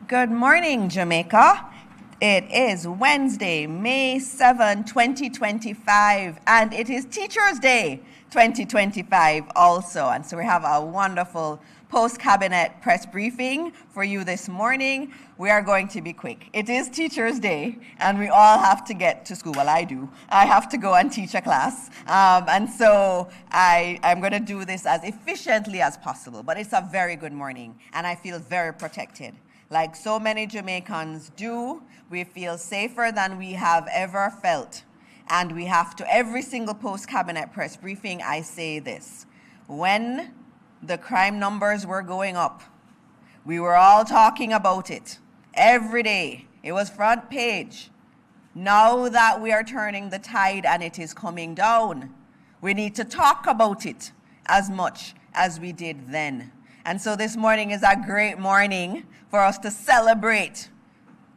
Good morning, Jamaica. It is Wednesday, May 7, 2025, and it is Teachers' Day 2025 also. And so we have a wonderful post-cabinet press briefing for you this morning. We are going to be quick. It is Teachers' Day, and we all have to get to school. Well, I do. I have to go and teach a class. And so I'm going to do this as efficiently as possible. But it's a very good morning, and I feel very protected. Like so many Jamaicans do, we feel safer than we have ever felt. And we have to, every single post-cabinet press briefing, I say this. When the crime numbers were going up, we were all talking about it every day. It was front page. Now that we are turning the tide and it is coming down, we need to talk about it as much as we did then. And so this morning is a great morning for us to celebrate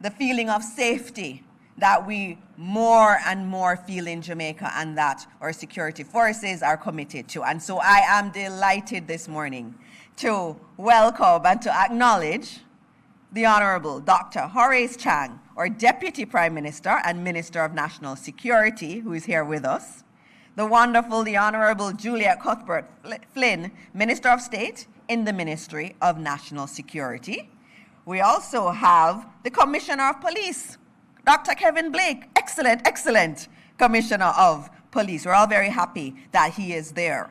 the feeling of safety that we more and more feel in Jamaica and that our security forces are committed to. And so I am delighted this morning to welcome and to acknowledge the Honorable Dr. Horace Chang, our Deputy Prime Minister and Minister of National Security, who is here with us. The wonderful, the Honorable Juliet Cuthbert Flynn, Minister of State in the Ministry of National Security. We also have the Commissioner of Police, Dr. Kevin Blake, excellent Commissioner of Police. We're all very happy that he is there.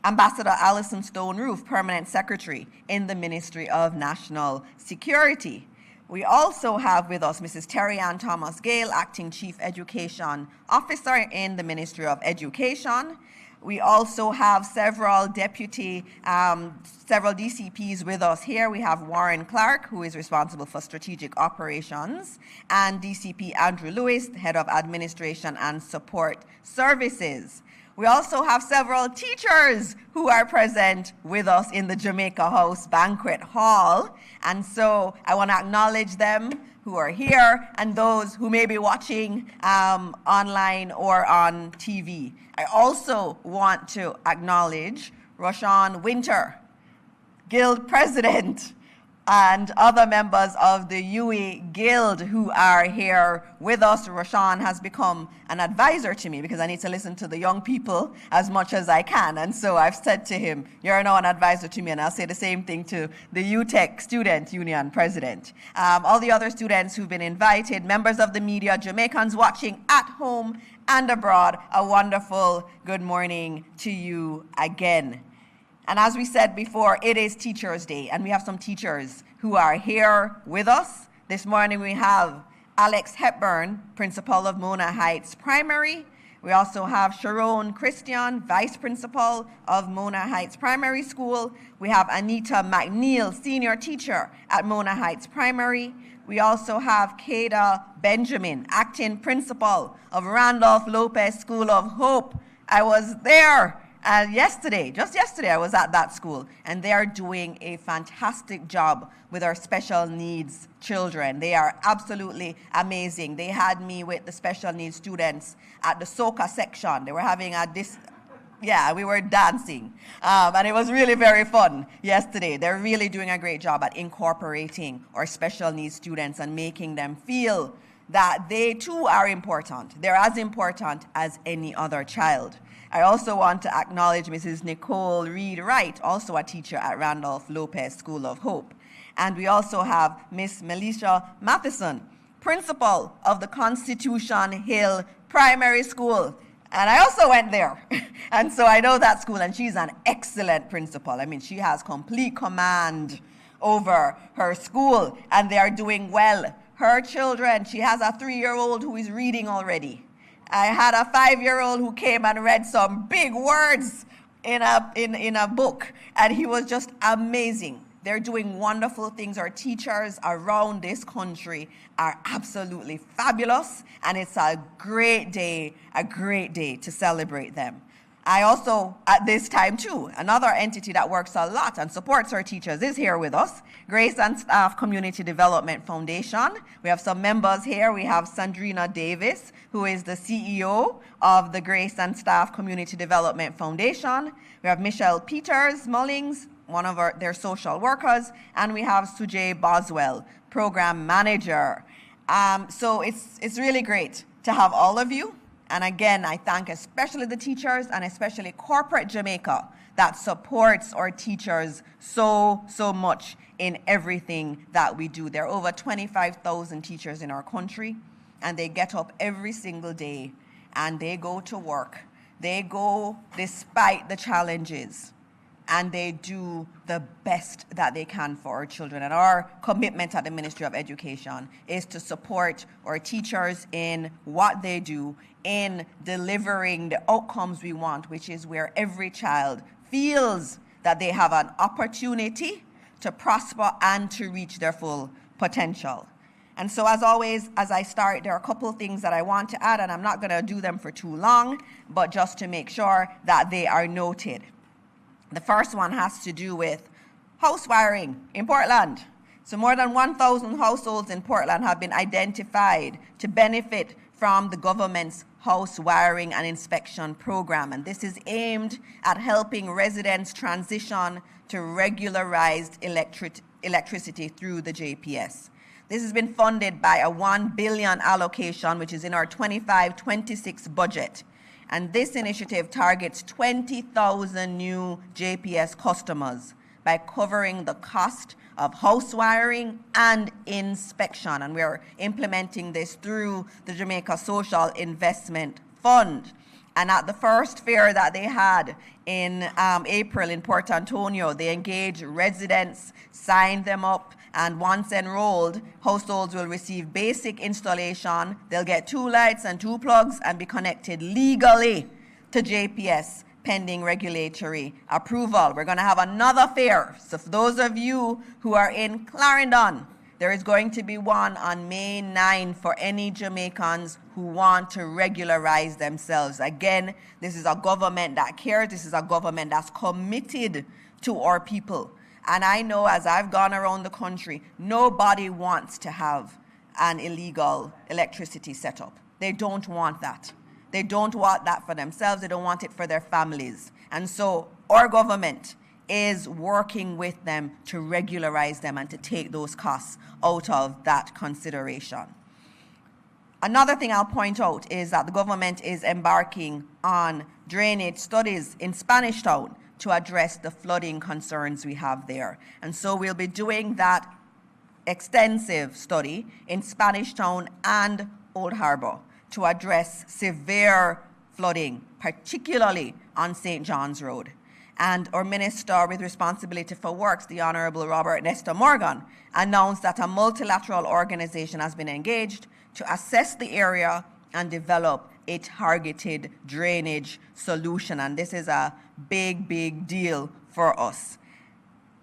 Ambassador Alison Stone-Roof, Permanent Secretary in the Ministry of National Security. We also have with us Mrs. Terry Ann Thomas Gale, Acting Chief Education Officer in the Ministry of Education. We also have several DCPs with us here. We have Warren Clark, who is responsible for strategic operations, and DCP Andrew Lewis, Head of Administration and Support Services. We also have several teachers who are present with us in the Jamaica House Banquet Hall. And so I want to acknowledge them who are here and those who may be watching online or on TV. I also want to acknowledge Roshan Winter, Guild President, and other members of the UE Guild who are here with us. Roshan has become an advisor to me because I need to listen to the young people as much as I can. And so I've said to him, you're now an advisor to me, and I'll say the same thing to the UTEC Student Union President. All the other students who've been invited, members of the media, Jamaicans watching at home and abroad, a wonderful good morning to you again. And as we said before, it is Teachers' Day, and we have some teachers who are here with us. This morning we have Alex Hepburn, Principal of Mona Heights Primary. We also have Sharon Christian, Vice Principal of Mona Heights Primary School. We have Anita McNeil, Senior Teacher at Mona Heights Primary. We also have Kada Benjamin, Acting Principal of Randolph Lopez School of Hope. I was there. Just yesterday, I was at that school, and they are doing a fantastic job with our special needs children. They are absolutely amazing. They had me with the special needs students at the soca section. They were having we were dancing, and it was really very fun yesterday. They're really doing a great job at incorporating our special needs students and making them feel that they too are important. They're as important as any other child. I also want to acknowledge Mrs. Nicole Reed-Wright, also a teacher at Randolph Lopez School of Hope. And we also have Miss Melisha Matheson, principal of the Constitution Hill Primary School. And I also went there. And so I know that school, and she's an excellent principal. I mean, she has complete command over her school, and they are doing well. Her children, she has a 3-year-old who is reading already. I had a 5-year-old who came and read some big words in a book, and he was just amazing. They're doing wonderful things. Our teachers around this country are absolutely fabulous, and it's a great day to celebrate them. I also, at this time too, another entity that works a lot and supports our teachers is here with us, Grace and Staff Community Development Foundation. We have some members here. We have Sandrina Davis, who is the CEO of the Grace and Staff Community Development Foundation. We have Michelle Peters Mullings, one of their social workers, and we have Sujay Boswell, program manager. So it's really great to have all of you. And again, I thank especially the teachers and especially corporate Jamaica that supports our teachers so much in everything that we do. There are over 25,000 teachers in our country, and they get up every single day and they go to work. They go despite the challenges, and they do the best that they can for our children. And our commitment at the Ministry of Education is to support our teachers in what they do, in delivering the outcomes we want, which is where every child feels that they have an opportunity to prosper and to reach their full potential. And so as always, as I start, there are a couple of things that I want to add, and I'm not going to do them for too long, but just to make sure that they are noted. The first one has to do with house wiring in Portland. So more than 1,000 households in Portland have been identified to benefit from the government's house wiring and inspection program. And this is aimed at helping residents transition to regularized electricity through the JPS. This has been funded by a $1 billion allocation, which is in our 25-26 budget. And this initiative targets 20,000 new JPS customers by covering the cost of house wiring and inspection. And we're implementing this through the Jamaica Social Investment Fund. And at the first fair that they had in April in Port Antonio, they engaged residents, signed them up, and once enrolled, households will receive basic installation. They'll get 2 lights and 2 plugs and be connected legally to JPS pending regulatory approval. We're going to have another fair. So for those of you who are in Clarendon, there is going to be one on May 9 for any Jamaicans who want to regularize themselves. Again, this is a government that cares. This is a government that's committed to our people. And I know as I've gone around the country, nobody wants to have an illegal electricity setup. They don't want that. They don't want that for themselves. They don't want it for their families. And so our government is working with them to regularize them and to take those costs out of that consideration. Another thing I'll point out is that the government is embarking on drainage studies in Spanish Town to address the flooding concerns we have there. And so we'll be doing that extensive study in Spanish Town and Old Harbour to address severe flooding, particularly on St. John's Road. And our Minister with responsibility for works, the Honourable Robert Nestor Morgan, announced that a multilateral organization has been engaged to assess the area and develop a targeted drainage solution. And this is a big deal for us.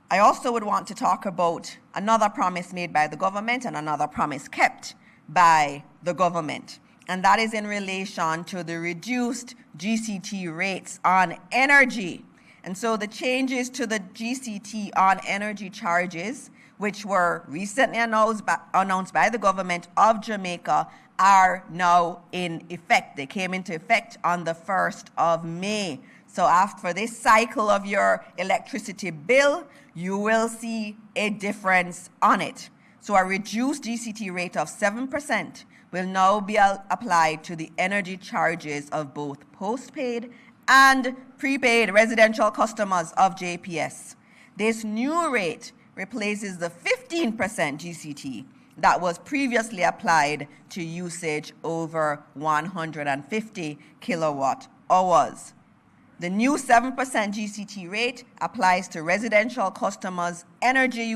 I also would want to talk about another promise made by the government and another promise kept by the government. And that is in relation to the reduced GCT rates on energy. And so the changes to the GCT on energy charges, which were recently announced by the government of Jamaica, are now in effect. They came into effect on the 1st of May. So after this cycle of your electricity bill, you will see a difference on it. So a reduced GCT rate of 7% will now be applied to the energy charges of both postpaid and prepaid residential customers of JPS. This new rate replaces the 15% GCT that was previously applied to usage over 150 kilowatt hours. The new 7% GCT rate applies to residential customers' energy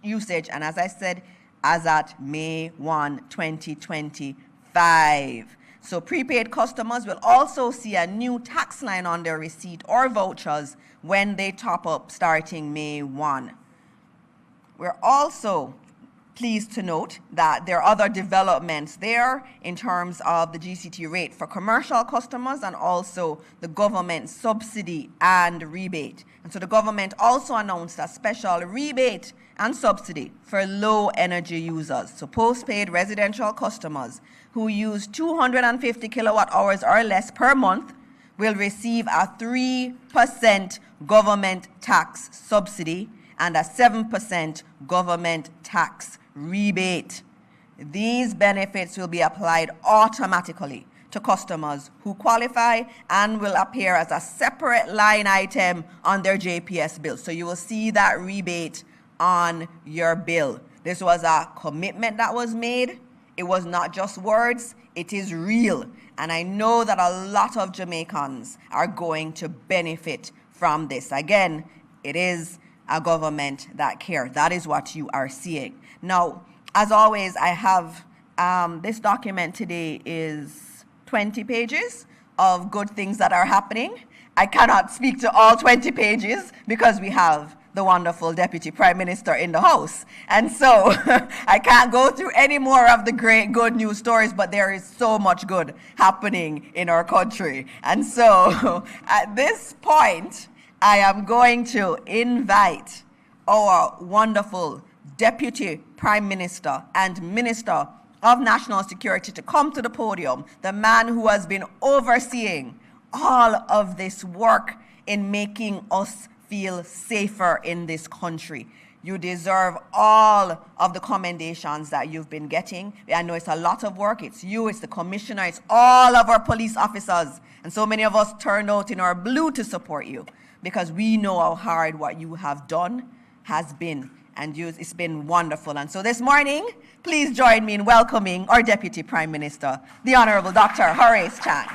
usage, and as I said, as at May 1, 2025. So prepaid customers will also see a new tax line on their receipt or vouchers when they top up starting May 1. We're also pleased to note that there are other developments there in terms of the GCT rate for commercial customers and also the government subsidy and rebate. And so the government also announced a special rebate and subsidy for low energy users. So postpaid residential customers who use 250 kilowatt hours or less per month will receive a 3% government tax subsidy and a 7% government tax rebate. These benefits will be applied automatically to customers who qualify and will appear as a separate line item on their JPS bill. So you will see that rebate on your bill. This was a commitment that was made. It was not just words, it is real. And I know that a lot of Jamaicans are going to benefit from this. Again, it is a government that cares. That is what you are seeing. Now, as always, I have this document today is 20 pages of good things that are happening. I cannot speak to all 20 pages because we have the wonderful Deputy Prime Minister in the House. And so I can't go through any more of the great good news stories, but there is so much good happening in our country. And so at this point, I am going to invite our wonderful Deputy Prime Minister and Minister of National Security to come to the podium, the man who has been overseeing all of this work in making us feel safer in this country. You deserve all of the commendations that you've been getting. I know it's a lot of work. It's you, it's the commissioner, it's all of our police officers. And so many of us turned out in our blue to support you because we know how hard what you have done has been. And it's been wonderful. And so this morning, please join me in welcoming our Deputy Prime Minister, the Honorable Dr. Horace Chan.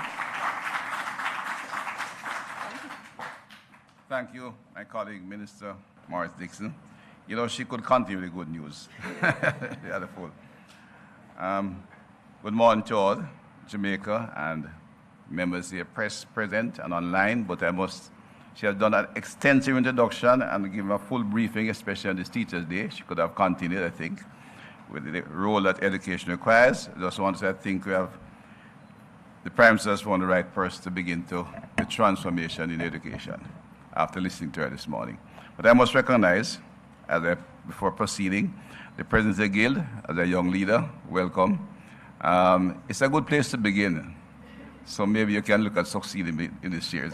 Thank you, my colleague, Minister Morris Dixon. You know, she could continue the good news. Good morning to all, Jamaica, and members here, press present and online, but she has done an extensive introduction and given a full briefing, especially on this Teachers' Day. She could have continued, I think, with the role that education requires. I just want to say, I think we have the Prime Minister is one of the right person to begin the transformation in education after listening to her this morning. But I must recognize, before proceeding, the President of the Guild as a young leader. Welcome. It's a good place to begin. So maybe you can look at succeeding in this year.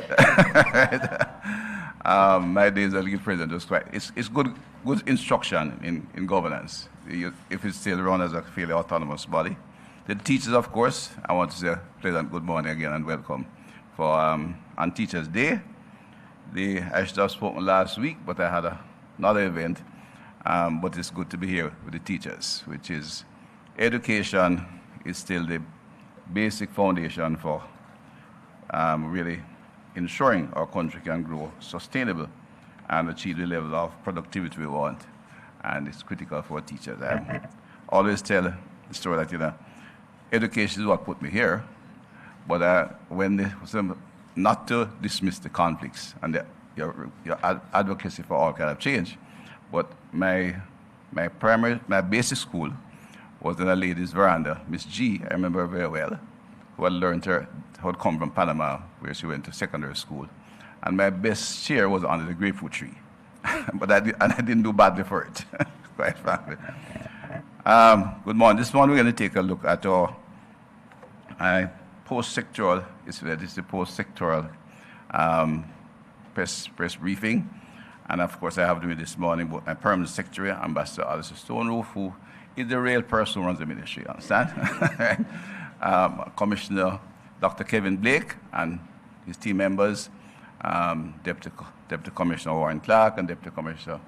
My days as Guild President was quite, it's good instruction in governance, if it's still run as a fairly autonomous body. The teachers, of course, I want to say a pleasant good morning again and welcome for on Teachers' Day. I should have spoken last week, but I had another event. But it's good to be here with the teachers, which is education is still the basic foundation for really ensuring our country can grow sustainable and achieve the level of productivity we want. And it's critical for teachers. I always tell the story that, education is what put me here, but not to dismiss the conflicts and your advocacy for all kind of change, but my basic school was in a ladies' veranda. Miss G, I remember her very well, who had learned her, who had come from Panama, where she went to secondary school. And my best chair was under the grapefruit tree. But I didn't do badly for it, quite frankly. Good morning. This morning we're going to take a look at our post-sectoral, this is the post-sectoral press briefing. And of course I have with me this morning both my permanent secretary, Ambassador Alistair Stonewall, who is the real person who runs the ministry, understand? Commissioner Dr. Kevin Blake and his team members, Deputy Commissioner Warren Clark and Deputy Commissioner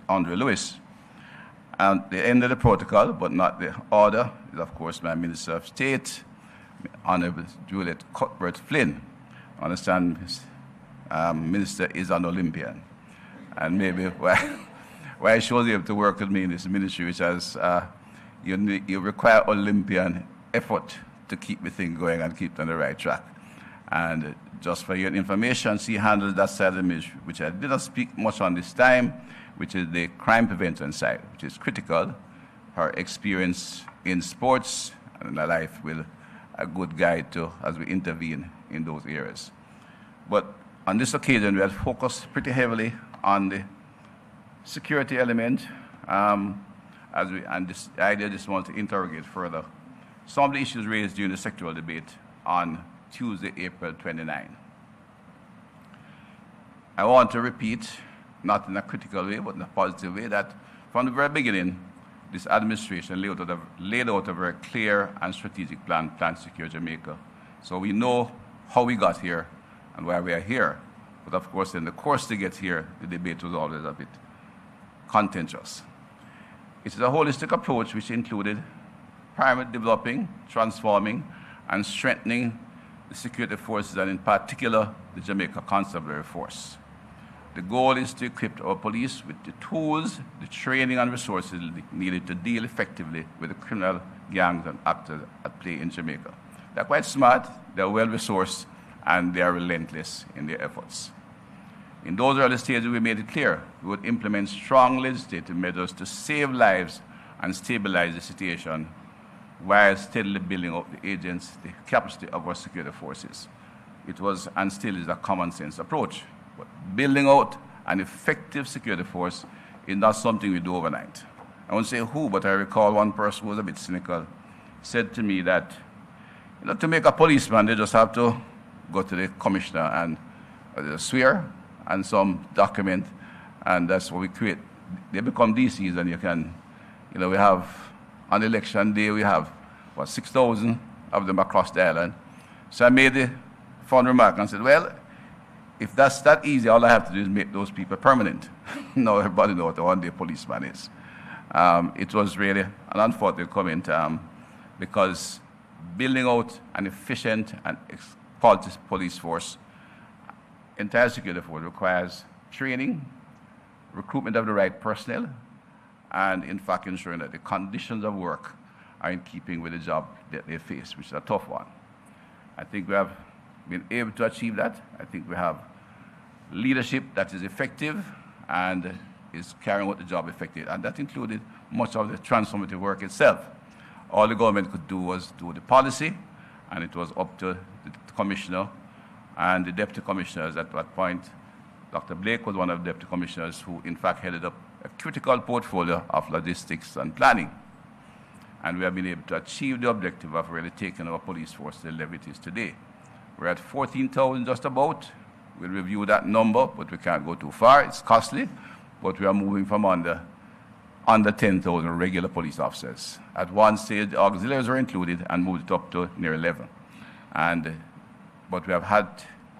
Andre Lewis. And the end of the protocol, but not the order, is of course my Minister of State, Honorable Juliet Cuthbert Flynn. I understand Minister is an Olympian. And maybe why she was able to work with me in this ministry, which has, you require Olympian effort to keep the thing going and keep it on the right track. And just for your information, she handles that side of the ministry, which I did not speak much on this time, which is the crime prevention side, which is critical. Her experience in sports and her life will a good guide to as we intervene in those areas. But on this occasion, we had focused pretty heavily on the security element, and this idea just want to interrogate further some of the issues raised during the sectoral debate on Tuesday, April 29. I want to repeat, not in a critical way, but in a positive way, that From the very beginning, this administration laid out a very clear and strategic plan to secure Jamaica. So we know how we got here and why we are here. But of course, in the course to get here, the debate was always a bit contentious. It is a holistic approach which included primarily developing, transforming, and strengthening the security forces, and in particular, the Jamaica Constabulary Force. The goal is to equip our police with the tools, the training, and resources needed to deal effectively with the criminal gangs and actors at play in Jamaica. They're quite smart, they're well-resourced, and they are relentless in their efforts. In those early stages, we made it clear we would implement strong legislative measures to save lives and stabilize the situation while steadily building up the capacity of our security forces. It was and still is a common sense approach. But building out an effective security force is not something we do overnight. I won't say who, but I recall one person who was a bit cynical said to me that, to make a policeman, they just have to go to the commissioner and swear and some document, and that's what we create. They become DCs, and you can, we have, on election day, we have, 6,000 of them across the island. So I made the fun remark and said, well, if that's that easy, all I have to do is make those people permanent. Now everybody knows what a one-day policeman is. It was really an unfortunate comment because building out an efficient and quality police force, entire security force, requires training, recruitment of the right personnel, and in fact ensuring that the conditions of work are in keeping with the job that they face, which is a tough one. I think we have been able to achieve that. I think we have leadership that is effective and is carrying out the job effectively, and that included much of the transformative work itself. All the government could do was do the policy, and it was up to the commissioner and the deputy commissioners. At that point, Dr. Blake was one of the deputy commissioners who in fact headed up a critical portfolio of logistics and planning. And we have been able to achieve the objective of really taking our police force to the level it is today. We're at 14,000 just about. We'll review that number, but we can't go too far. It's costly, but we are moving from under 10,000 regular police officers. At one stage, the auxiliaries were included and moved it up to near 11. But we have had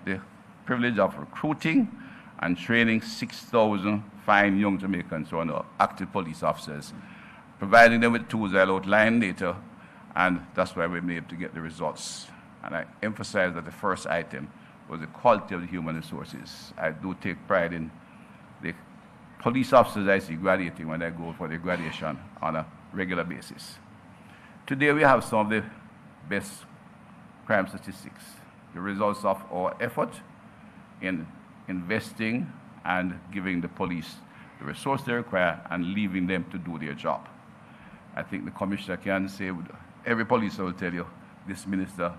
the privilege of recruiting and training 6,000 fine young Jamaicans who are now active police officers, providing them with tools I'll outline later, and that's why we've been able to get the results. And I emphasize that the first item was the quality of the human resources. I do take pride in the police officers I see graduating when I go for the graduation on a regular basis. Today we have some of the best crime statistics, the results of our effort in investing and giving the police the resource they require and leaving them to do their job. I think the commissioner can say, every police will tell you, this minister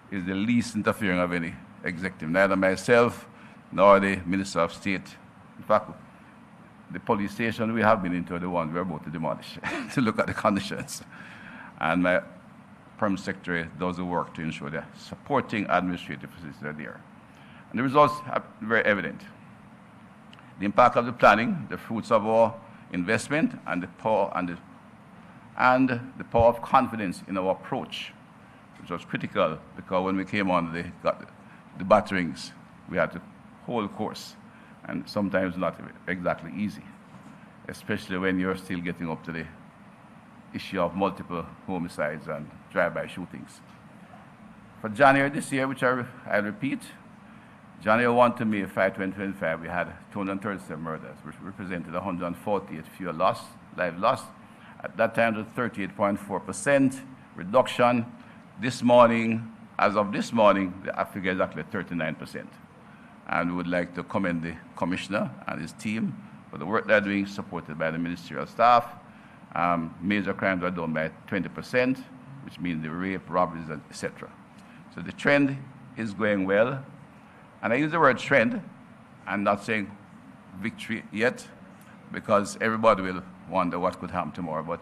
is the least interfering of any executive, neither myself nor the Minister of State. In fact, the police station we have been into are the ones we're about to demolish to look at the conditions. And my Permanent Secretary does the work to ensure that supporting administrative facilities are there. And the results are very evident. The impact of the planning, the fruits of our investment, and the power of confidence in our approach, which was critical because when we came on the batterings, we had to hold course, and sometimes not exactly easy, especially when you're still getting up to the issue of multiple homicides and drive-by shootings. For January this year, which I repeat, January 1 to May 5, 2025, we had 237 murders, which represented 148 fewer lives lost. At that time, it was 38.4% reduction. This morning, as of this morning, the figure is actually 39%. And we would like to commend the commissioner and his team for the work they're doing, supported by the ministerial staff. Major crimes are done by 20%, which means the rape, robberies, etc. So the trend is going well. And I use the word trend. I'm not saying victory yet, because everybody will wonder what could happen tomorrow. But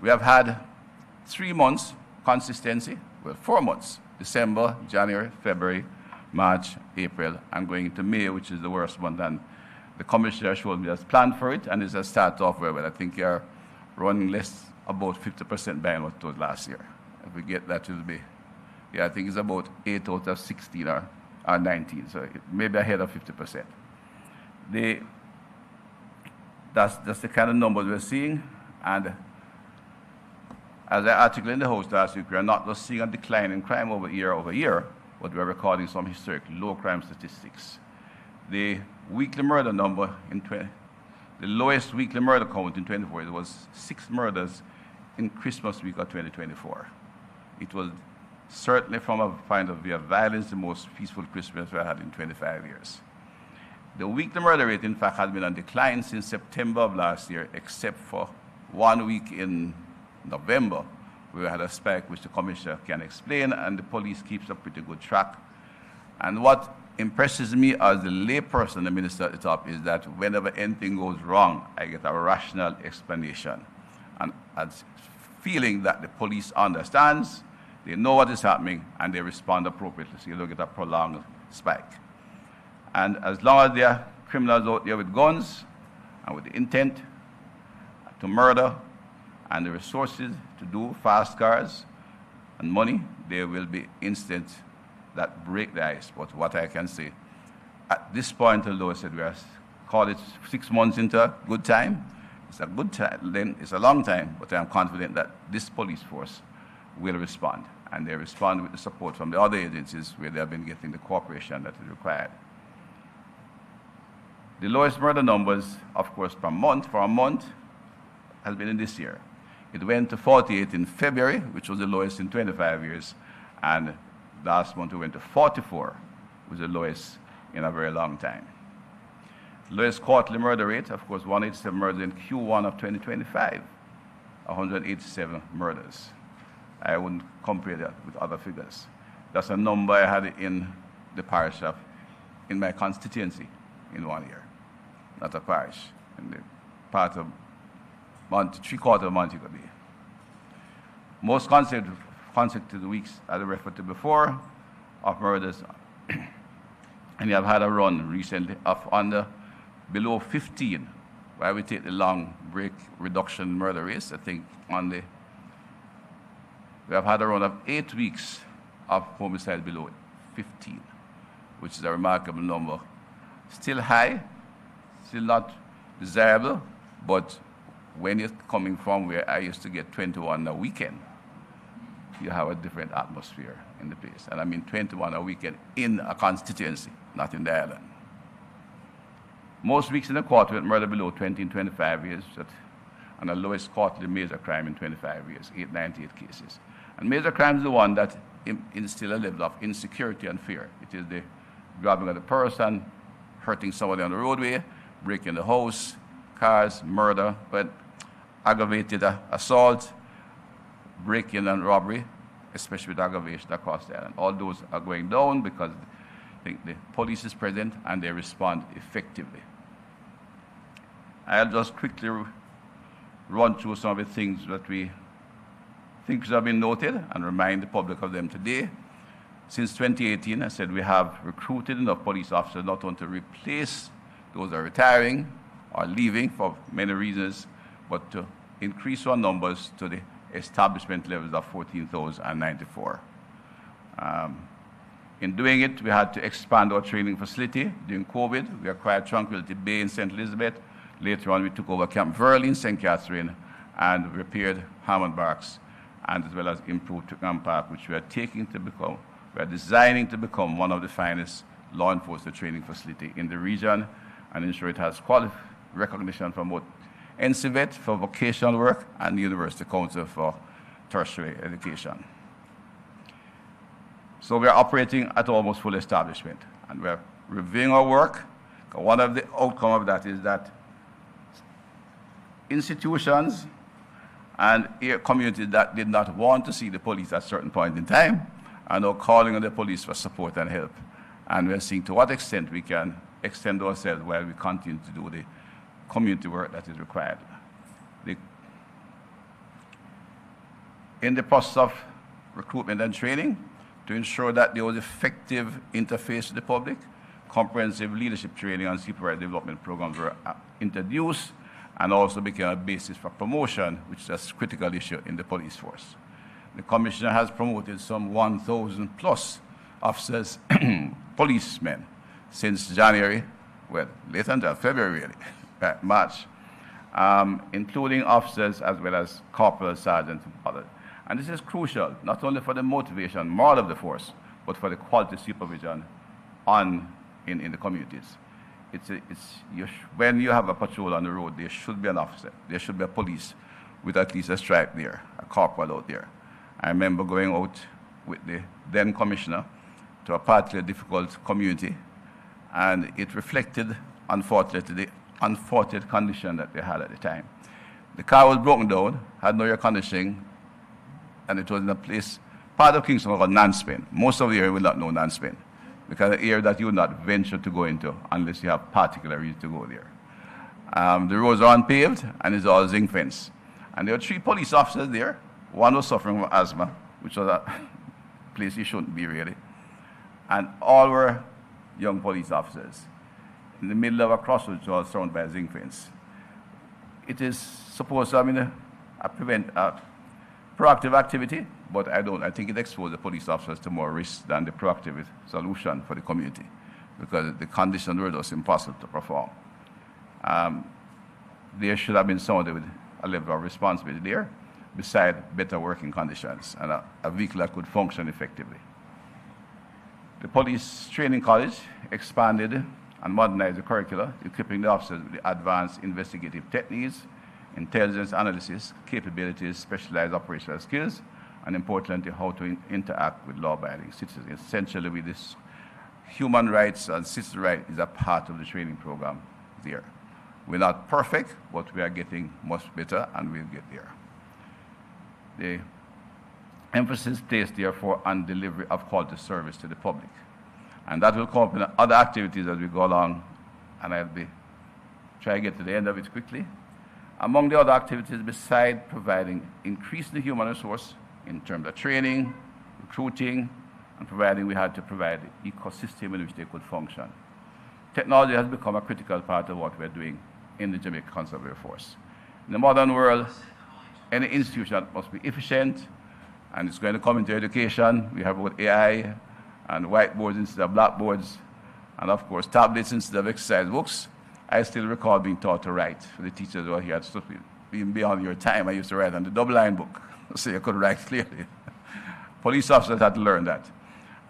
we have had 3 months consistency, well, 4 months, December, January, February, March, April, and going into May, which is the worst month, and The commissioner showed me has planned for it, and it's a start off very well. I think you're running less, about 50% behind what it was last year. If we get that, it'll be, I think it's about 8 out of 16 or 19, so it may be ahead of 50%. That's the kind of numbers we're seeing, and as I articulated in the House last week, we are not just seeing a decline in crime over year, but we're recording some historic low crime statistics. The weekly murder number the lowest weekly murder count in 24, it was 6 murders in Christmas week of 2024. It was certainly, from a point of view of violence, the most peaceful Christmas we had in 25 years. The weekly murder rate, in fact, has been on decline since September of last year, except for 1 week in November, we had a spike which the commissioner can explain, and the police keeps a pretty good track. And what impresses me as the layperson, the minister at the top, is that whenever anything goes wrong, I get a rational explanation. And as feeling that the police understands, they know what is happening, and they respond appropriately, so you don't get a prolonged spike. And as long as there are criminals out there with guns and with the intent to murder and the resources to do fast cars and money, there will be incidents that break the ice. But what I can say, at this point, although I said we are, call it 6 months into a good time, it's a good time, then it's a long time, but I'm confident that this police force will respond, and they respond with the support from the other agencies where they have been getting the cooperation that is required. The lowest murder numbers, of course, for a month, has been in this year. It went to 48 in February, which was the lowest in 25 years, and last month we went to 44, which was the lowest in a very long time. Lowest quarterly murder rate, of course, 187 murders in Q1 of 2025, 187 murders. I wouldn't compare that with other figures. That's a number I had in the parish in my constituency in 1 year, not a parish, in the part of 3/4 of Montego Bay. Most consecutive weeks, as I referred to before, of murders, and you have had a run recently of below 15, where we take the long break reduction murder rates. I think we have had a run of 8 weeks of homicide below 15, which is a remarkable number. Still high, still not desirable, but when you're coming from where I used to get 21 a weekend, you have a different atmosphere in the place. And I mean 21 a weekend in a constituency, not in the island. Most weeks in the quarter with murder below 20 in 25 years, and the lowest quarterly major crime in 25 years, 898 cases. And major crime is the one that instills a level of insecurity and fear. It is the grabbing of the person, hurting somebody on the roadway, breaking the house, cars, murder, but aggravated assault, break-in and robbery, especially with aggravation across the island. All those are going down because I think the police is present and they respond effectively. I'll just quickly run through some of the things that we think have been noted and remind the public of them today. Since 2018, I said we have recruited enough police officers not only to replace those that are retiring or leaving for many reasons, but to increase our numbers to the establishment levels of 14,094. In doing it, we had to expand our training facility. During COVID, we acquired Tranquility Bay in St. Elizabeth. Later on, we took over Camp Verley in St. Catherine and repaired Hammond Barracks, and as well as improved Twickenham Park, which we are designing to become one of the finest law enforcement training facility in the region, and ensure it has quality recognition from both NCVET for vocational work and the University Council for tertiary education. So we are operating at almost full establishment, and we're reviewing our work. One of the outcomes of that is that institutions and communities that did not want to see the police at a certain point in time are now calling on the police for support and help. And we're seeing to what extent we can extend ourselves while we continue to do the community work that is required. In the process of recruitment and training, to ensure that there was effective interface with the public, comprehensive leadership training and supervisor development programs were introduced and also became a basis for promotion, which is a critical issue in the police force. The Commissioner has promoted some 1,000 plus officers, policemen, since January, well, later until February, really, March, including officers as well as corporals, sergeants, and others. And this is crucial, not only for the motivation, moral of the force, but for the quality supervision in the communities. When you have a patrol on the road, there should be an officer, there should be a police with at least a stripe there, a corporal out there. I remember going out with the then commissioner to a particularly difficult community, and it reflected, unfortunately, the unfortunate condition that they had at the time. The car was broken down, had no air conditioning, and it was in a place, part of Kingston called Nanspen. Most of the area will not know Nanspen, because an area that you would not venture to go into unless you have particular reason to go there. The roads are unpaved, and it's all zinc fence. And there were 3 police officers there. One was suffering from asthma, which was a place he shouldn't be really. And all were young police officers in the middle of a crossroads, which was surrounded by a zinc fence. It is supposed to have a proactive activity, but I think it exposed the police officers to more risk than the proactive solution for the community, because the conditions were just impossible to perform. There should have been somebody with a level of responsibility there, beside better working conditions and a vehicle that could function effectively. The Police Training College expanded and modernized the curricula, equipping the officers with the advanced investigative techniques, intelligence analysis, capabilities, specialized operational skills, and importantly, how to interact with law-abiding citizens. Essentially, with this, human rights and citizen rights is a part of the training program there. We're not perfect, but we are getting much better, and we'll get there. The emphasis placed, therefore, on delivery of quality service to the public. And that will come up in other activities as we go along, and I'll try to get to the end of it quickly. Among the other activities, besides providing increasing the human resource in terms of training, recruiting, and providing, we had to provide the ecosystem in which they could function. Technology has become a critical part of what we're doing in the Jamaica Conservative Force. In the modern world, any institution must be efficient, and it's going to come into education. We have about AI and whiteboards instead of blackboards, and of course tablets instead of exercise books. I still recall being taught to write for the teachers who are here. Even beyond your time, I used to write on the double-line book, so you could write clearly. Police officers had to learn that.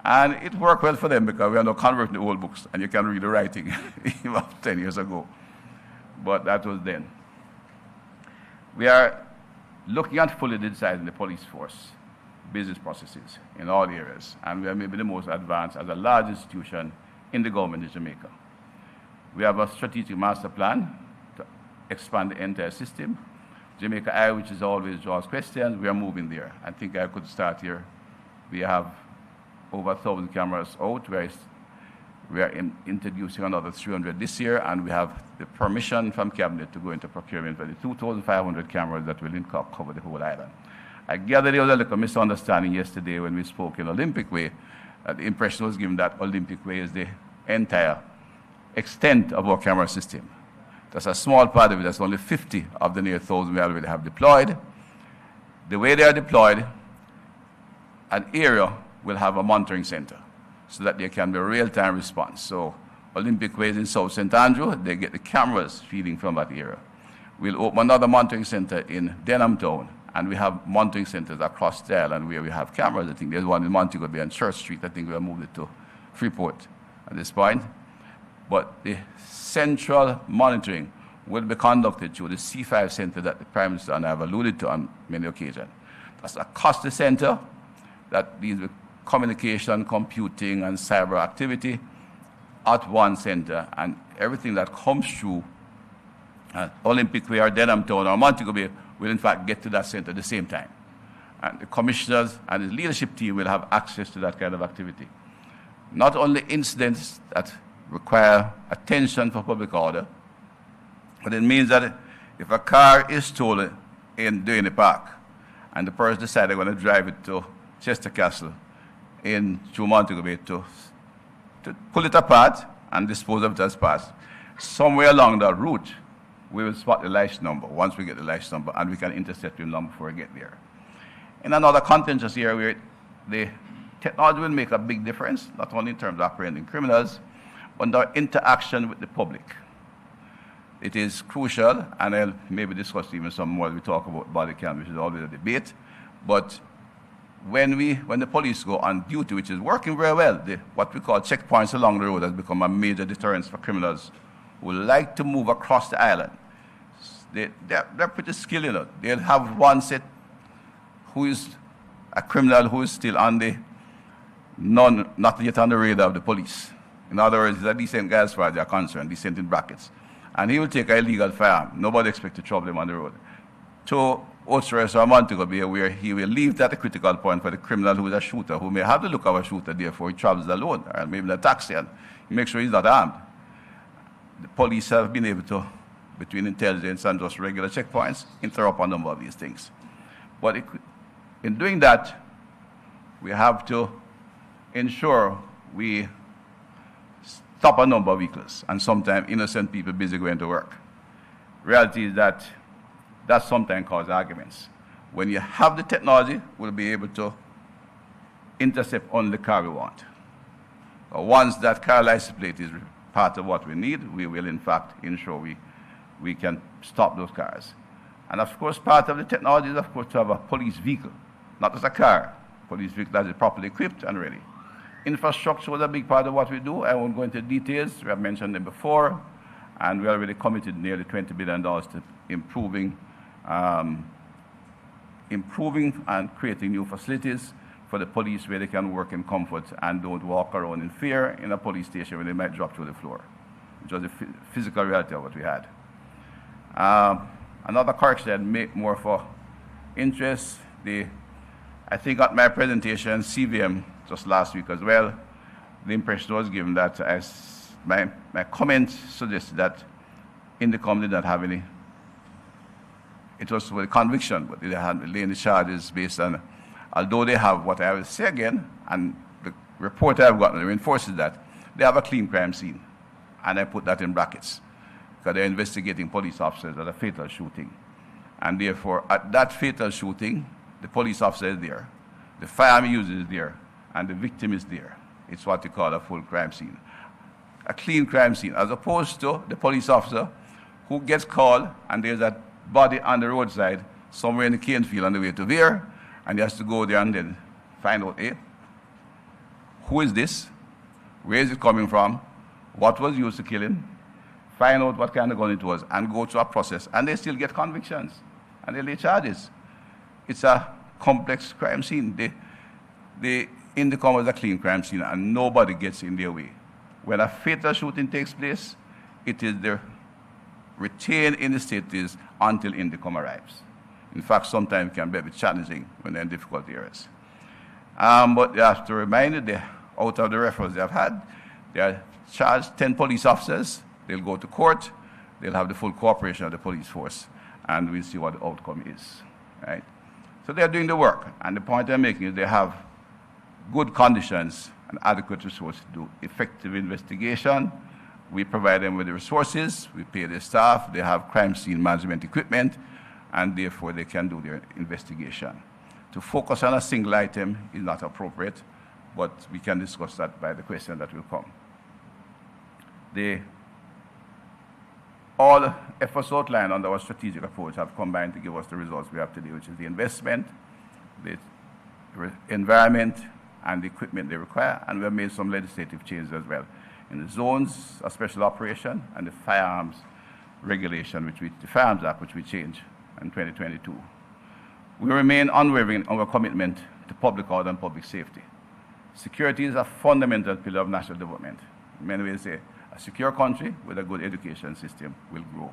And it worked well for them because we are now converting the old books, and you can read the writing even 10 years ago. But that was then. We are looking at fully digitizing the police force, business processes in all areas, and we are maybe the most advanced as a large institution in the government of Jamaica. We have a strategic master plan to expand the entire system. Jamaica Eye, which is always draws questions, we are moving there. I think I could start here. We have over 1,000 cameras out. We are introducing another 300 this year, and we have the permission from Cabinet to go into procurement for the 2,500 cameras that will cover the whole island. I gather there was a little misunderstanding yesterday when we spoke in Olympic Way. The impression was given that Olympic Way is the entire extent of our camera system. That's a small part of it. That's only 50 of the near 1,000 we already have deployed. The way they are deployed, an area will have a monitoring center so that there can be a real-time response. So Olympic Way is in South St. Andrew. They get the cameras feeding from that area. We'll open another monitoring center in Denham Town, and we have monitoring centers across the island where we have cameras. I think there's one in Montego Bay and Church Street. I think we have moved it to Freeport at this point. But the central monitoring will be conducted through the C5 center that the Prime Minister and I have alluded to on many occasions. That's a costly center that deals with communication, computing, and cyber activity at one center, and everything that comes through Olympic Way or Denham Town or Montego Bay will in fact get to that center at the same time. And the commissioners and the leadership team will have access to that kind of activity. Not only incidents that require attention for public order, but it means that if a car is stolen during the park and the person decides they're going to drive it to Chester Castle through Montego Bay to pull it apart and dispose of it as passed. Somewhere along that route, we will spot the license number once we get the license number, and we can intercept the number before we get there. In another contingency area, the technology will make a big difference, not only in terms of apprehending criminals, but our interaction with the public. It is crucial, and I'll maybe discuss even some more as we talk about body cam, which is always a debate. But when the police go on duty, which is working very well, what we call checkpoints along the road has become a major deterrence for criminals who like to move across the island. They're pretty skilled in it. They'll have one set who is a criminal who is still on the not yet on the radar of the police. In other words, he's a decent guy as far as they're concerned, decent in brackets. And he will take an illegal firearm. Nobody expects to trouble him on the road. 2 or a month ago, where he will leave that a critical point for the criminal who is a shooter, who may have the look of a shooter, therefore he travels alone, or maybe in a taxi, and he makes sure he's not armed. The police have been able to, between intelligence and just regular checkpoints, interrupt a number of these things. But in doing that, we have to ensure we stop a number of vehicles, and sometimes innocent people busy going to work. Reality is that sometimes causes arguments. When you have the technology, we'll be able to intercept only the car we want. Once that car license plate is part of what we need, we will in fact ensure we can stop those cars. And of course, part of the technology is of course to have a police vehicle, not just a car, police vehicle that is properly equipped and ready. Infrastructure was a big part of what we do. I won't go into details. We have mentioned them before, and we already committed nearly $20 billion to improving and creating new facilities for the police where they can work in comfort and don't walk around in fear in a police station where they might drop to the floor, which was the physical reality of what we had. Another correction I'd make more for interest, I think at my presentation, CVM, just last week as well, the impression was given that my comment suggested that Indicom did not have any. It was with conviction, but they had laying the charges based on, although they have what I will say again, and the report I've gotten reinforces that, they have a clean crime scene. And I put that in brackets, because they're investigating police officers at a fatal shooting. And therefore, at that fatal shooting, the police officer is there, the firearm user is there, and the victim is there. It's what you call a full crime scene. A clean crime scene, as opposed to the police officer who gets called and there's a body on the roadside somewhere in the cane field on the way to there, and he has to go there and then find out, who is this? Where is it coming from? What was used to kill him? Find out what kind of gun it was and go through a process. And they still get convictions and they lay charges. It's a complex crime scene. The Indicom was a clean crime scene and nobody gets in their way. When a fatal shooting takes place, it is retained in the state is until Indicom arrives. In fact, sometimes it can be a bit challenging when they're in difficult areas. But you have to remind you, out of the referrals they have had, they are charged 10 police officers. They'll go to court. They'll have the full cooperation of the police force, and we'll see what the outcome is. Right? So they're doing the work, and the point I'm making is they have good conditions and adequate resources to do effective investigation. We provide them with the resources, we pay their staff, they have crime scene management equipment, and therefore they can do their investigation. To focus on a single item is not appropriate, but we can discuss that by the question that will come. All efforts outlined under our strategic approach have combined to give us the results we have today, which is the investment, the environment, and the equipment they require, and we have made some legislative changes as well in the zones of special operation and the firearms regulation, the Firearms Act, which we changed in 2022. We remain unwavering in our commitment to public order and public safety. Security is a fundamental pillar of national development. In many ways, a secure country with a good education system will grow.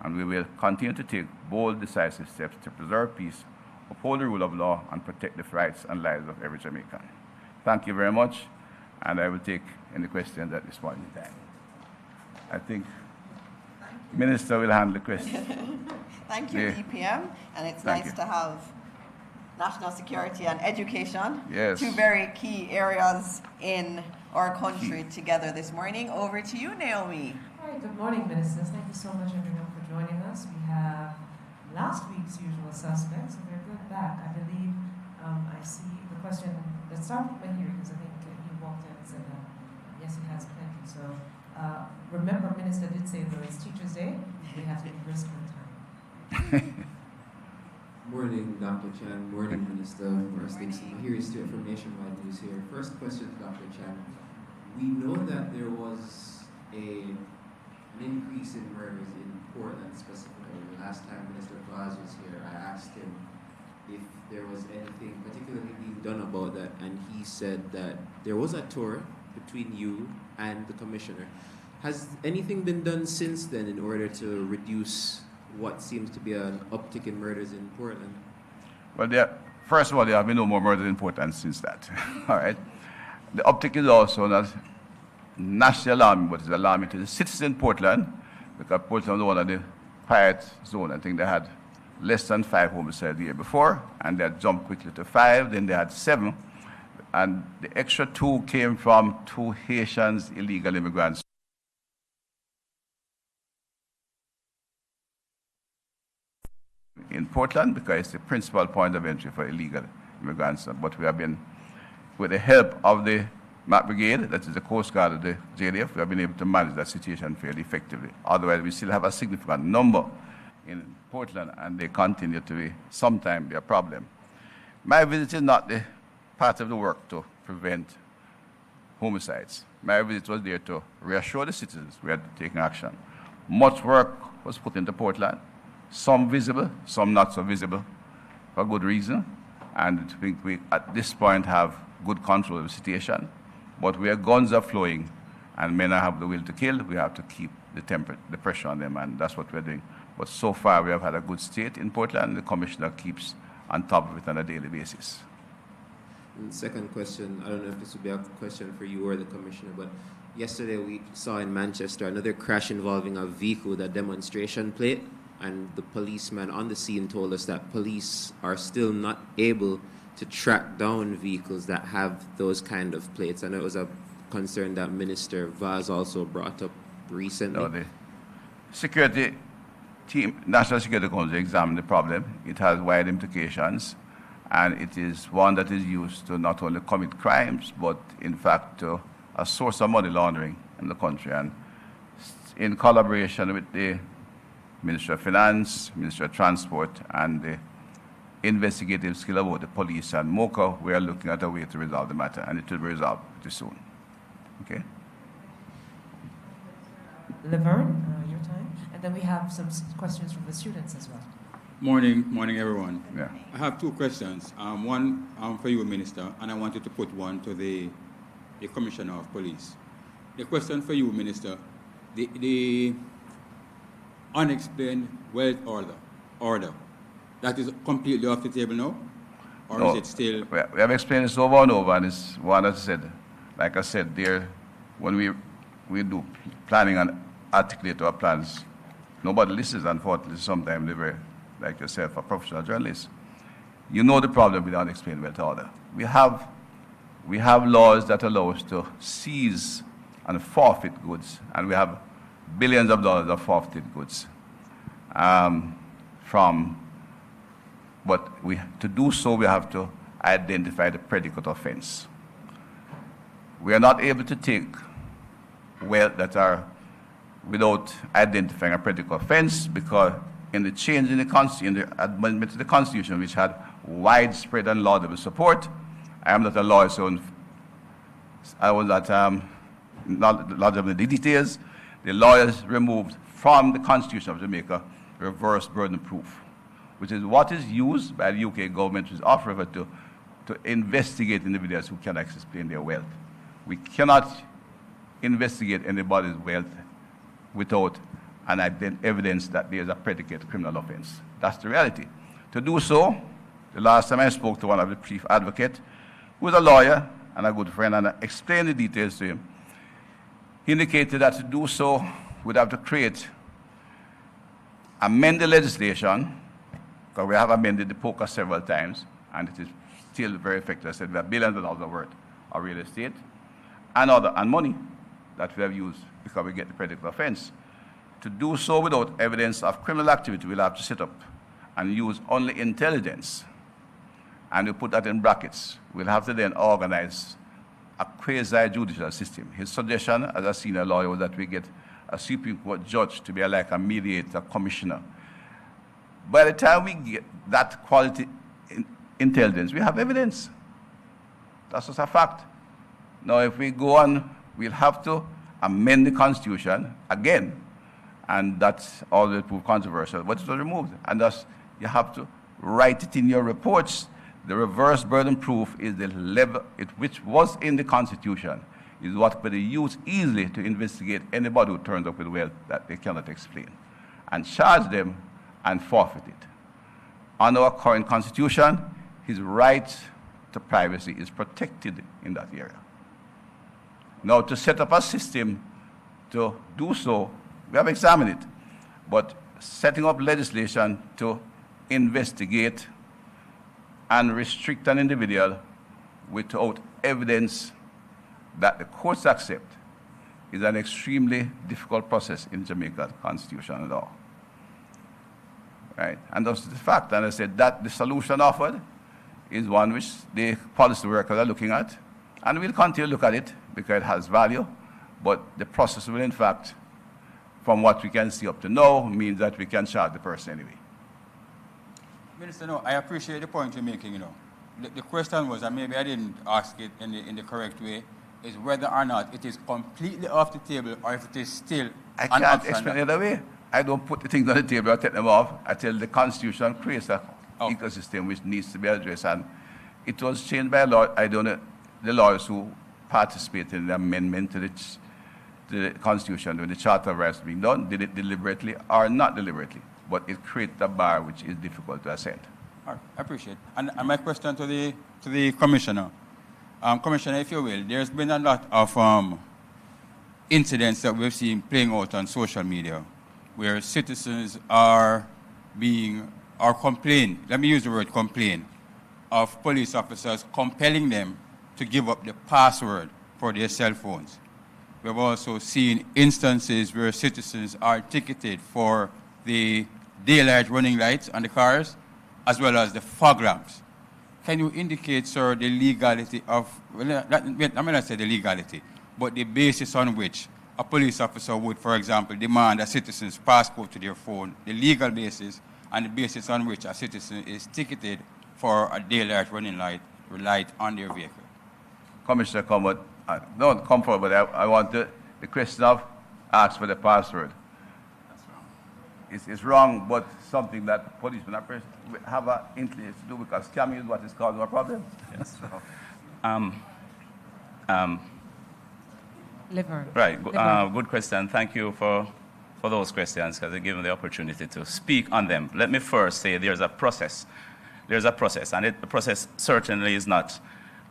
And we will continue to take bold, decisive steps to preserve peace, uphold the rule of law, and protect the rights and lives of every Jamaican. Thank you very much, and I will take any questions at this point in time. I think the Minister will handle the question. Thank you, EPM, and it's nice to have national security and education. Yes. Two very key areas in our country together this morning. Over to you, Naomi. All right, good morning, ministers. Thank you so much, everyone, for joining us. We have last week's usual suspects, and we're good back. I believe I see the question. Let's start with Mahiri, because I think he walked in and said that, yes, he has plenty. So remember, Minister did say though it's Teachers' Day. We have to be brisk with time. Morning, Dr. Chan. Morning, Minister Morris Dixon. Here is the Nationwide News here. First question to Dr. Chan. We know that there was an increase in murders in Portland specifically. The last time Minister Vaz was here, I asked him if there was anything particularly being done about that, and he said that there was a tour between you and the Commissioner. Has anything been done since then in order to reduce what seems to be an uptick in murders in Portland? Well, first of all, there have been no more murders in Portland since that. All right. The uptick is also not national alarming, but it's alarming to the citizens in Portland, because Portland was one of the quiet zones. I think they had less than 5 homicides the year before, and they had jumped quickly to 5, then they had 7, and the extra 2 came from 2 Haitians, illegal immigrants. In Portland, because it's the principal point of entry for illegal immigrants. But we have been, with the help of the MAP Brigade, that is the Coast Guard of the JDF, we have been able to manage that situation fairly effectively. Otherwise, we still have a significant number in Portland, and they continue to be, sometimes be a problem. My visit is not the part of the work to prevent homicides. My visit was there to reassure the citizens we are taking action. Much work was put into Portland. Some visible, some not so visible, for good reason. And I think we, at this point, have good control of the situation. But where guns are flowing and men have the will to kill, we have to keep the pressure on them, and that's what we're doing. But so far, we have had a good state in Portland, and the Commissioner keeps on top of it on a daily basis. And second question, I don't know if this would be a question for you or the Commissioner, but yesterday we saw in Manchester another crash involving a vehicle with a demonstration plate. And the policeman on the scene told us that police are still not able to track down vehicles that have those kind of plates. And it was a concern that Minister Vaz also brought up recently. No, the security team, National Security Council, examined the problem. It has wide implications, and it is one that is used to not only commit crimes, but in fact to a source of money laundering in the country. And in collaboration with the Ministry of Finance, Ministry of Transport, and the investigative skill about the police and MOCA, we are looking at a way to resolve the matter, and it will be resolved pretty soon. Okay? Laverne, your time. And then we have some questions from the students as well. Morning, everyone. Yeah. I have 2 questions. One for you, Minister, and I wanted to put one to the Commissioner of Police. The question for you, Minister, the unexplained wealth order, that is completely off the table now? Or No, is it still? we have explained this over and over, and it's one that said, like I said, there, when we do planning and articulate our plans, nobody listens, unfortunately. Sometimes they were, like yourself, a professional journalist. You know the problem with the unexplained wealth order. We have laws that allow us to seize and forfeit goods, and we have billions of dollars of forfeited goods. But to do so, we have to identify the predicate offense. We are not able to take wealth that are without identifying a predicate offense, because in the change in the amendment to the Constitution, which had widespread and laudable support, I am not a lawyer, so I was not laudable in the details. The lawyers removed from the Constitution of Jamaica reverse burden proof, which is what is used by the UK government, which is offered to investigate individuals who cannot explain their wealth. We cannot investigate anybody's wealth without an evidence that there is a predicate criminal offense. That's the reality. To do so, the last time I spoke to one of the chief advocates, who is a lawyer and a good friend, and I explained the details to him, he indicated that to do so, we'd have to amend the legislation, because we have amended the POCA several times, and it is still very effective. I said we have billions of dollars worth of real estate and money that we have used because we get the predicate offense. To do so without evidence of criminal activity, we'll have to set up and use only intelligence. And we put that in brackets. We'll have to then organize a quasi-judicial system. His suggestion as a senior lawyer was that we get a Supreme Court judge to be like a mediator commissioner. By the time we get that quality intelligence, we have evidence. That's just a fact. Now, if we go on, we'll have to amend the Constitution again, and that's always proved controversial, but it was removed. And thus, you have to write it in your reports. The reverse burden proof is the level which was in the Constitution, is what could be used easily to investigate anybody who turns up with wealth that they cannot explain, and charge them and forfeit it. Under our current Constitution, his right to privacy is protected in that area. Now, to set up a system to do so, we have examined it, but setting up legislation to investigate and restrict an individual without evidence that the courts accept is an extremely difficult process in Jamaica constitutional law. Right? And that's the fact. And I said that the solution offered is one which the policy workers are looking at, and we'll continue to look at it because it has value, but the process will, in fact, from what we can see up to now, means that we can charge the person anyway. Minister, no, I appreciate the point you're making, The question was, and maybe I didn't ask it in the correct way, is whether or not it is completely off the table or if it is still I can't explain it the other way. I don't put the things on the table, I take them off. I tell the Constitution creates an ecosystem which needs to be addressed, and it was changed by law. I don't know the lawyers who participated in the amendment to the Constitution when the Charter of Rights being done, did it deliberately or not deliberately, but it created a bar which is difficult to ascend. All right, I appreciate it. And my question to the Commissioner. Commissioner, if you will, there's been a lot of incidents that we've seen playing out on social media where citizens are complain, let me use the word complain, of police officers compelling them to give up the password for their cell phones. We've also seen instances where citizens are ticketed for the daylight running lights on the cars, as well as the fog lamps. Can you indicate, sir, the legality of, well, I may not say the legality, but the basis on which a police officer would, for example, demand a citizen's passcode to their phone, the legal basis, and the basis on which a citizen is ticketed for a daylight running light on their vehicle? Commissioner Comfort, don't come forward, but I want the question of ask for the password. That's wrong. It's wrong, but something that policemen have an influence to do, because scamming is what is causing our problem. Yes. Liver. Good question. Thank you for those questions, because they give me the opportunity to speak on them. Let me first say there's a process. There's a process, and the process certainly is not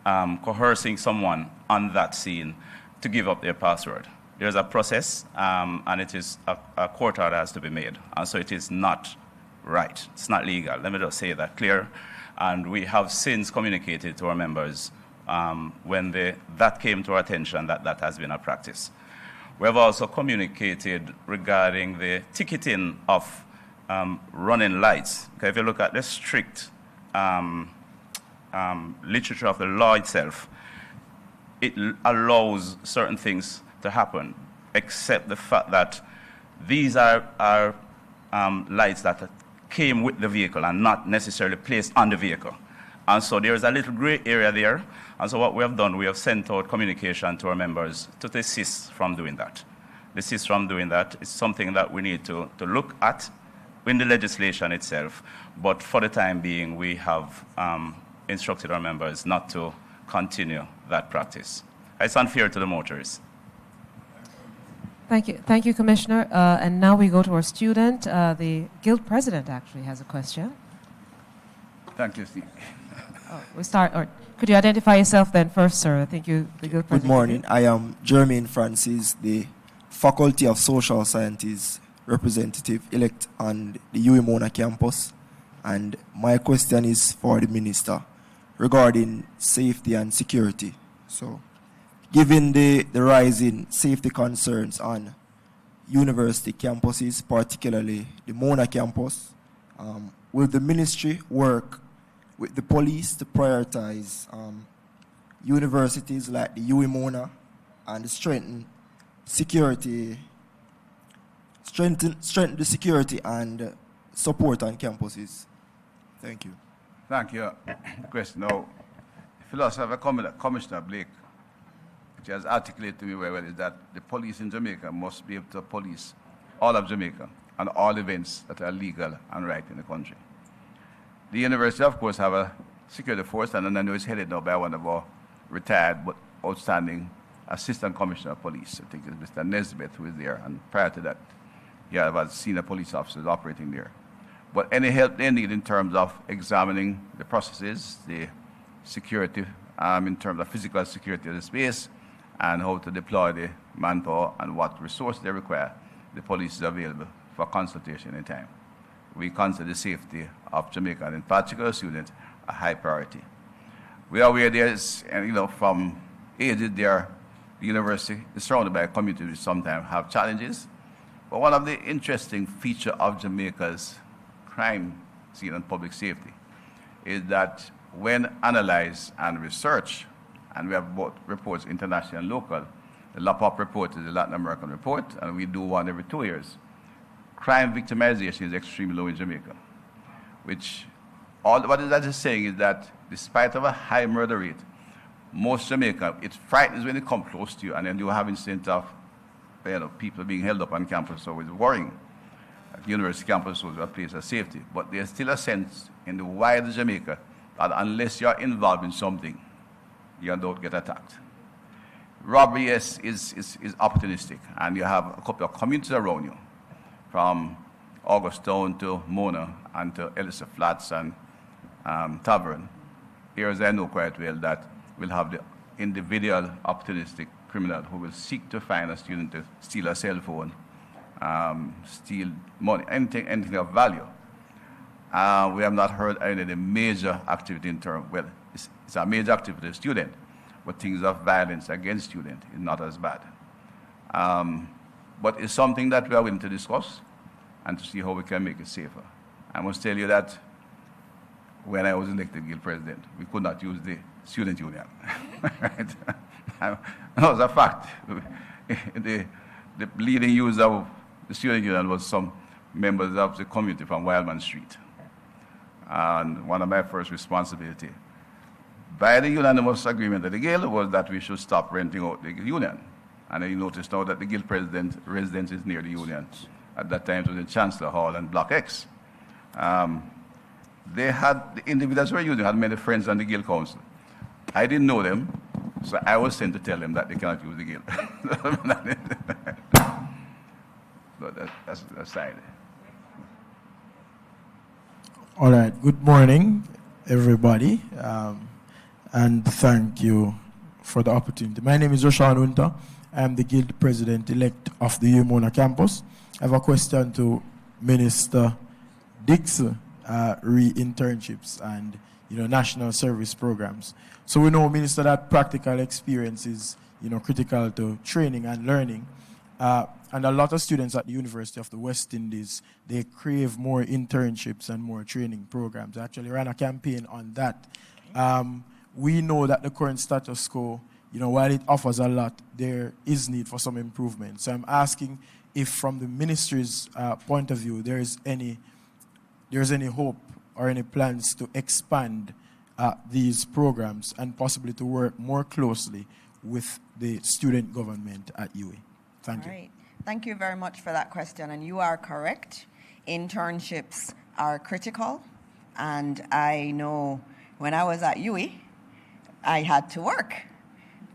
coercing someone on that scene to give up their password. There's a process, and it is a court order has to be made, and so it is not right. It's not legal. Let me just say that clear. And we have since communicated to our members when that came to our attention that has been a practice. We have also communicated regarding the ticketing of running lights. Okay, if you look at the strict literature of the law itself, it allows certain things to happen, except the fact that these are lights that came with the vehicle and not necessarily placed on the vehicle. And so there is a little gray area there. And so what we have done, we have sent out communication to our members to desist from doing that. Desist from doing that is something that we need to look at in the legislation itself. But for the time being, we have instructed our members not to continue that practice. It's unfair to the motorists. Thank you, Commissioner. And now we go to our student. The guild president actually has a question. Thank you, Steve. We start. Or could you identify yourself then first, sir? I think you, the guild president. Good morning. I am Jermaine Francis, the Faculty of Social Sciences representative-elect on the UWI Mona campus. And my question is for the minister. regarding safety and security. So, given the rising safety concerns on university campuses, particularly the Mona campus, will the ministry work with the police to prioritize universities like the UWI Mona and strengthen security, strengthen the security and support on campuses? Thank you. Thank you. The question now, Philosopher Commissioner Blake, which has articulated to me very well, is that the police in Jamaica must be able to police all of Jamaica and all events that are legal and right in the country. The university, of course, have a security force, and I know it's headed now by one of our retired but outstanding Assistant Commissioner of Police. I think it's Mr. Nesbitt who is there, and prior to that, he had senior police officers operating there. But any help they need in terms of examining the processes, the security, in terms of physical security of the space, and how to deploy the manpower and what resources they require, the police is available for consultation anytime. We consider the safety of Jamaica, and in particular students, a high priority. We are aware there's, from ages there, the university is surrounded by a community which sometimes have challenges. But one of the interesting features of Jamaica's crime scene and public safety is that when analyzed and researched, and we have both reports, international and local, the LAPOP report is the Latin American report, and we do one every 2 years. Crime victimization is extremely low in Jamaica, which what that is saying is that despite of a high murder rate, most Jamaica, it frightens when they come close to you, and then you have incidents of people being held up on campus, so it's worrying. At university campus was a place of safety, but there's still a sense in the wider Jamaica that unless you're involved in something, you don't get attacked. Robbery is opportunistic, and you have a couple of communities around you, from Augustown to Mona and to Elisa Flats and Tavern. Areas I know quite well that will have the individual opportunistic criminal who will seek to find a student to steal a cell phone, steal money, anything of value. We have not heard any of the major activity in terms, well, it's a major activity for the student, but things of violence against students is not as bad. But it's something that we are willing to discuss and to see how we can make it safer. I must tell you that when I was elected guild president, we could not use the student union. Right? That was a fact. The leading user of the student union was some members of the community from Wildman Street. And one of my first responsibilities by the unanimous agreement of the guild was that we should stop renting out the union. And you notice now that the guild president residence is near the union. At that time, it was in Chancellor Hall and Block X. They had, the individuals who were using had many friends on the guild council. I didn't know them, so I was sent to tell them that they cannot use the guild. So that's the side. All right, good morning, everybody, and thank you for the opportunity. My name is Roshan Unta. I am the guild president-elect of the UMONA campus. I have a question to Minister Dixon, re-internships and national service programs. So we know, Minister, that practical experience is critical to training and learning. And a lot of students at the University of the West Indies, they crave more internships and more training programs. I actually ran a campaign on that. We know that the current status quo, while it offers a lot, there is need for some improvement. So I'm asking if from the ministry's point of view, there's any hope or any plans to expand these programs and possibly to work more closely with the student government at UWI. Thank you. All right. Thank you very much for that question. And you are correct. Internships are critical. And I know when I was at UWI, I had to work.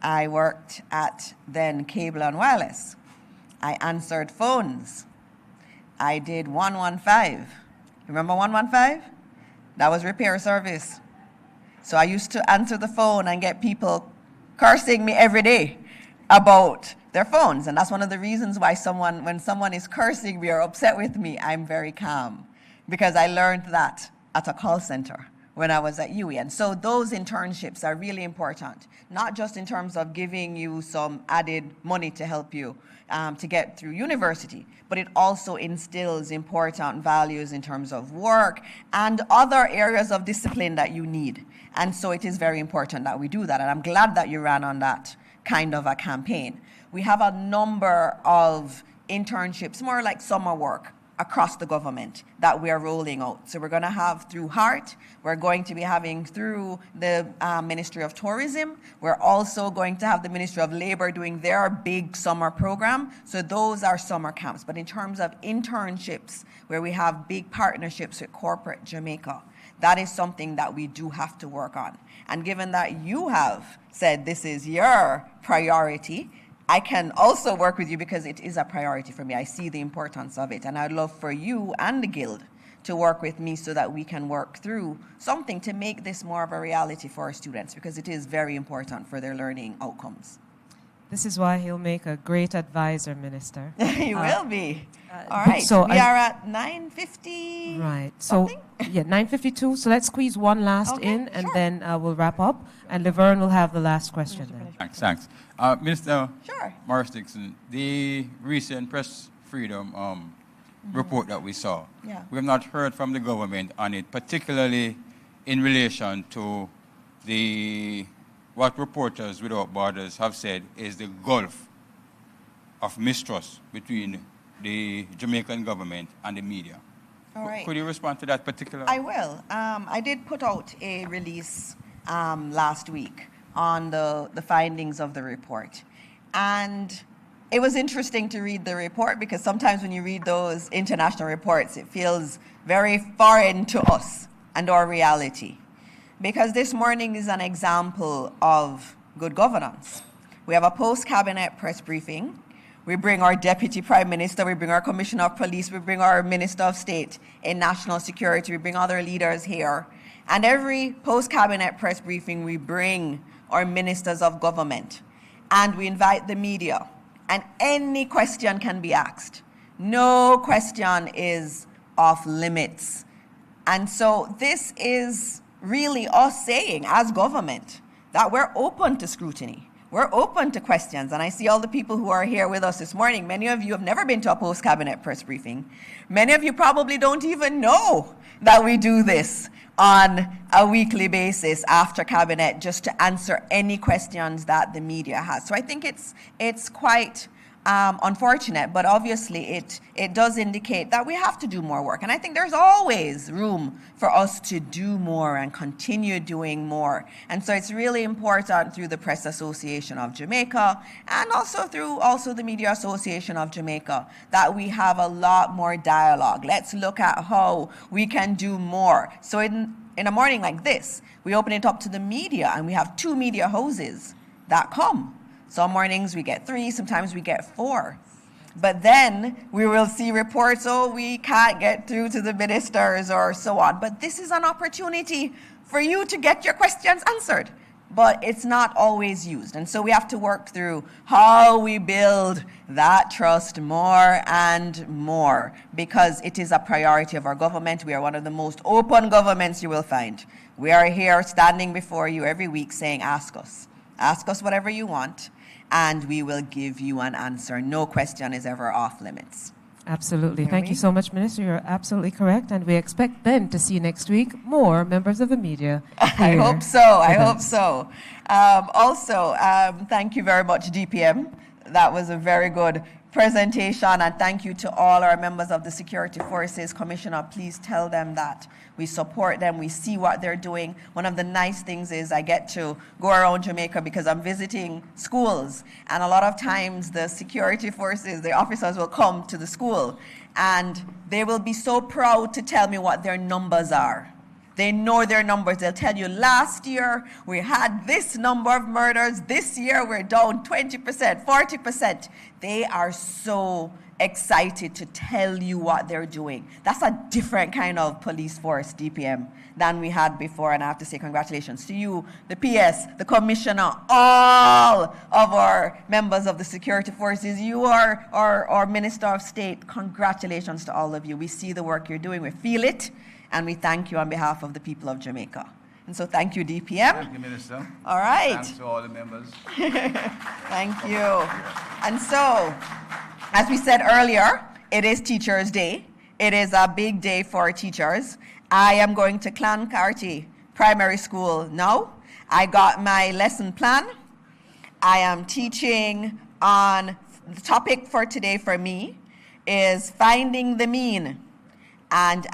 I worked at then Cable and Wireless. I answered phones. I did 115. Remember 115? That was repair service. So I used to answer the phone and get people cursing me every day about their phones. And that's one of the reasons why when someone is cursing me or upset with me, I'm very calm. Because I learned that at a call center when I was at UWI. And so those internships are really important, not just in terms of giving you some added money to help you to get through university, but it also instills important values in terms of work and other areas of discipline that you need. And so it is very important that we do that. And I'm glad that you ran on that kind of a campaign. We have a number of internships, more like summer work, across the government that we are rolling out. So we're going to have through HEART, we're going to be having through the Ministry of Tourism, we're also going to have the Ministry of Labor doing their big summer program. So those are summer camps. But in terms of internships, where we have big partnerships with corporate Jamaica, that is something that we do have to work on. And given that you have said this is your priority, I can also work with you because it is a priority for me. I see the importance of it. And I'd love for you and the Guild to work with me so that we can work through something to make this more of a reality for our students, because it is very important for their learning outcomes. This is why he'll make a great advisor, Minister. He will be. All right. So we are at 9:50. Right. So, yeah, 9:52. So let's squeeze one last in, and then we'll wrap up. And Laverne will have the last question then. Thanks. Minister Sure. Morris Dixon, the recent press freedom report that we saw, we have not heard from the government on it, particularly in relation to what Reporters Without Borders have said is the gulf of mistrust between the Jamaican government and the media. All right. Could you respond to that particular? I will. I did put out a release last week on the findings of the report. And it was interesting to read the report, because sometimes when you read those international reports, it feels very foreign to us and our reality. Because this morning is an example of good governance. We have a post-cabinet press briefing. We bring our Deputy Prime Minister, we bring our Commissioner of Police, we bring our Minister of State in National Security, we bring other leaders here. And every post-cabinet press briefing, we bring our ministers of government. And we invite the media. And any question can be asked. No question is off limits. And so this is really us saying, as government, that we're open to scrutiny. We're open to questions. And I see all the people who are here with us this morning. Many of you have never been to a post-cabinet press briefing. Many of you probably don't even know that we do this on a weekly basis after cabinet, just to answer any questions that the media has. So I think it's quite unfortunate, but obviously it does indicate that we have to do more work. And I think there's always room for us to do more and continue doing more. And so it's really important through the Press Association of Jamaica and also through the Media Association of Jamaica that we have a lot more dialogue. Let's look at how we can do more. So in a morning like this, we open it up to the media, and we have 2 media houses that come. Some mornings we get 3, sometimes we get 4. But then we will see reports, we can't get through to the ministers or so on. But this is an opportunity for you to get your questions answered. But it's not always used. And so we have to work through how we build that trust more and more, because it is a priority of our government. We are one of the most open governments you will find. We are here standing before you every week saying, ask us. Ask us whatever you want, and we will give you an answer. No question is ever off limits. Absolutely. Thank you so much, Minister. You're absolutely correct. And we expect then to see next week more members of the media I hope so. I hope so. Also, thank you very much, DPM. That was a very good presentation, and thank you to all our members of the security forces. Commissioner, please tell them that we support them, we see what they're doing. One of the nice things is I get to go around Jamaica because I'm visiting schools, and a lot of times the security forces, the officers will come to the school, and they will be so proud to tell me what their numbers are. They know their numbers. They'll tell you, last year we had this number of murders. This year we're down 20%, 40%. They are so excited to tell you what they're doing. That's a different kind of police force, DPM, than we had before. And I have to say congratulations to you, the PS, the Commissioner, all of our members of the security forces. You are our Minister of State. Congratulations to all of you. We see the work you're doing. We feel it. and we thank you on behalf of the people of Jamaica. And so thank you, DPM. Thank you, Minister. All right. Thanks to all the members. Thank you. And so, as we said earlier, it is Teachers' Day. It is a big day for teachers. I am going to Clancarty Primary School now. I got my lesson plan. I am teaching on, the topic for today for me is finding the mean. And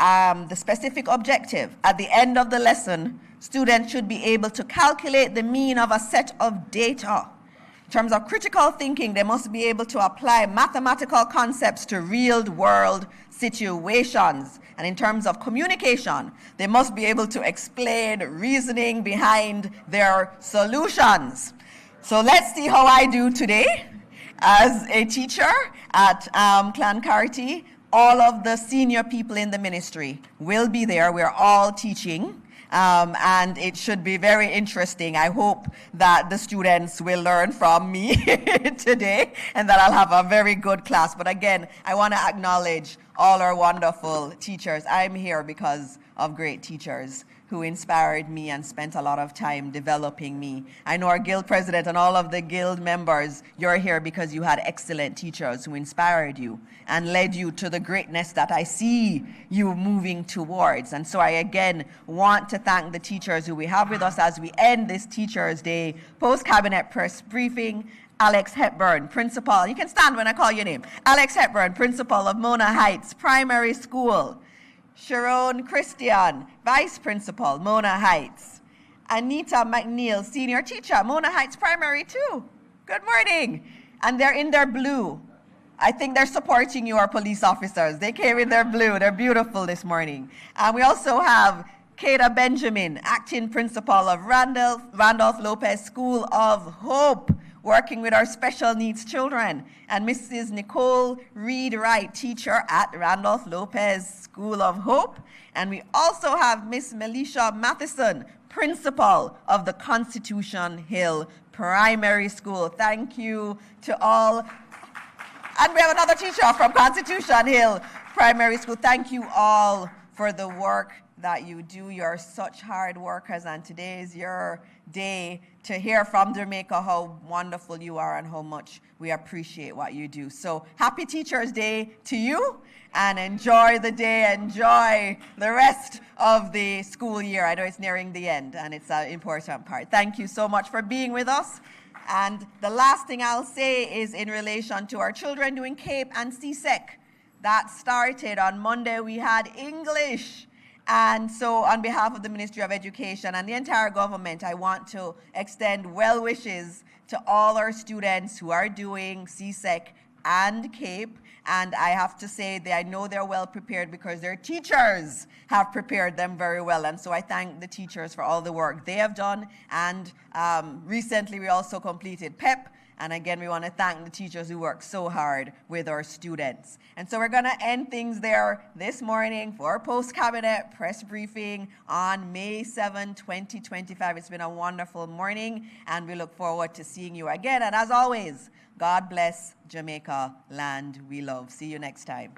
the specific objective, at the end of the lesson, students should be able to calculate the mean of a set of data. In terms of critical thinking, they must be able to apply mathematical concepts to real-world situations. And in terms of communication, they must be able to explain reasoning behind their solutions. So let's see how I do today. As a teacher at Clancarty, all of the senior people in the ministry will be there. We're all teaching. And it should be very interesting. I hope that the students will learn from me today and that I'll have a very good class. But again, I want to acknowledge all our wonderful teachers. I'm here because of great teachers who inspired me and spent a lot of time developing me. I know our guild president and all of the guild members, you're here because you had excellent teachers who inspired you and led you to the greatness that I see you moving towards. And so I again want to thank the teachers who we have with us as we end this Teachers' Day post-cabinet press briefing. Alex Hepburn, principal, you can stand when I call your name. Alex Hepburn, principal of Mona Heights Primary School. Sharon Christian, Vice Principal, Mona Heights. Anita McNeil, Senior Teacher, Mona Heights Primary too. Good morning. And they're in their blue. I think they're supporting you, our police officers. They came in their blue. They're beautiful this morning. And we also have Kada Benjamin, Acting Principal of Randolph Lopez School of Hope, working with our special needs children, and Mrs. Nicole Reed-Wright, teacher at Randolph Lopez School of Hope. And we also have Miss Melisha Matheson, principal of the Constitution Hill Primary School. Thank you to all. And we have another teacher from Constitution Hill Primary School. Thank you all for the work that you do. You're such hard workers, and today is your day to hear from Jamaica how wonderful you are and how much we appreciate what you do. So happy Teachers' Day to you, and enjoy the day, enjoy the rest of the school year. I know it's nearing the end, and it's an important part. Thank you so much for being with us. And the last thing I'll say is in relation to our children doing CAPE and CSEC. That started on Monday. We had English. And so on behalf of the Ministry of Education and the entire government, I want to extend well wishes to all our students who are doing CSEC and CAPE. And I have to say that I know they're well prepared because their teachers have prepared them very well. And so I thank the teachers for all the work they have done. And recently we also completed PEP. And again, we want to thank the teachers who work so hard with our students. And so we're going to end things there this morning for post-cabinet press briefing on May 7, 2025. It's been a wonderful morning, and we look forward to seeing you again. And as always, God bless Jamaica, land we love. See you next time.